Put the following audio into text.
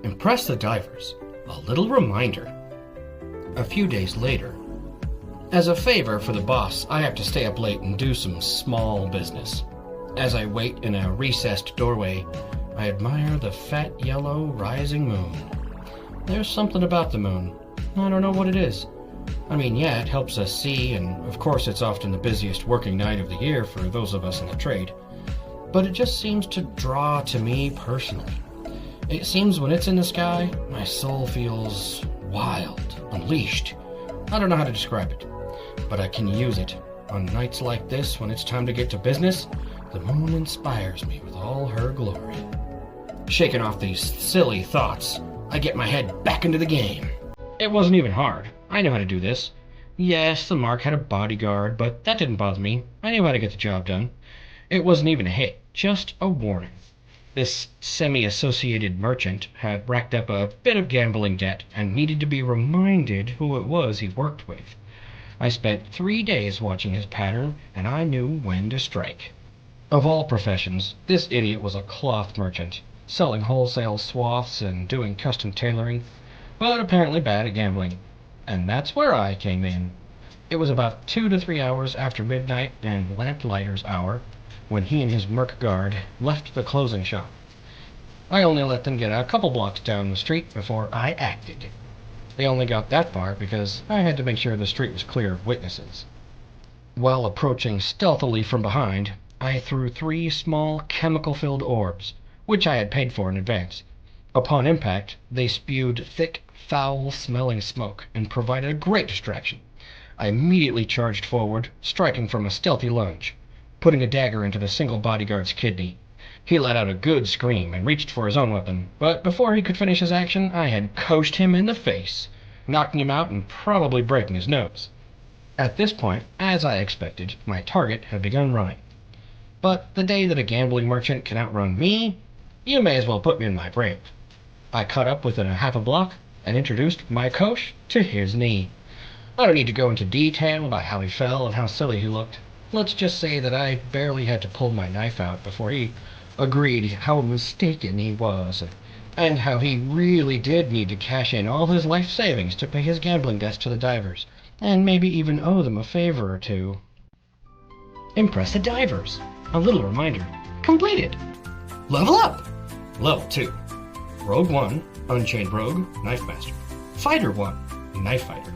Impress the divers. A little reminder. A few days later. As a favor for the boss, I have to stay up late and do some small business. As I wait in a recessed doorway, I admire the fat yellow rising moon. There's something about the moon. I don't know what it is. I mean, yeah, it helps us see, and of course it's often the busiest working night of the year for those of us in the trade. But it just seems to draw to me personally. It seems when it's in the sky, my soul feels wild, unleashed. I don't know how to describe it, but I can use it. On nights like this, when it's time to get to business, the moon inspires me with all her glory. Shaking off these silly thoughts, I get my head back into the game. It wasn't even hard. I knew how to do this. Yes, the mark had a bodyguard, but that didn't bother me. I knew how to get the job done. It wasn't even a hit, just a warning. This semi-associated merchant had racked up a bit of gambling debt and needed to be reminded who it was he worked with. I spent 3 days watching his pattern, and I knew when to strike. Of all professions, this idiot was a cloth merchant, selling wholesale swaths and doing custom tailoring, but apparently bad at gambling. And that's where I came in. It was about 2 to 3 hours after midnight and lamplighter's hour when he and his merc guard left the closing shop. I only let them get a couple blocks down the street before I acted. They only got that far because I had to make sure the street was clear of witnesses. While approaching stealthily from behind, I threw 3 small chemical-filled orbs, which I had paid for in advance. Upon impact, they spewed thick, foul-smelling smoke and provided a great distraction. I immediately charged forward, striking from a stealthy lunge, putting a dagger into the single bodyguard's kidney. He let out a good scream and reached for his own weapon, but before he could finish his action, I had coached him in the face, knocking him out and probably breaking his nose. At this point, as I expected, my target had begun running. But the day that a gambling merchant can outrun me, you may as well put me in my grave. I caught up within a half a block and introduced my coach to his knee. I don't need to go into detail about how he fell and how silly he looked. Let's just say that I barely had to pull my knife out before he agreed how mistaken he was, and how he really did need to cash in all his life savings to pay his gambling debts to the divers, and maybe even owe them a favor or two. Impress the divers. A little reminder. Completed. Level up. Level 2. Rogue 1, Unchained Rogue, Knife Master. Fighter 1, Knife Fighter.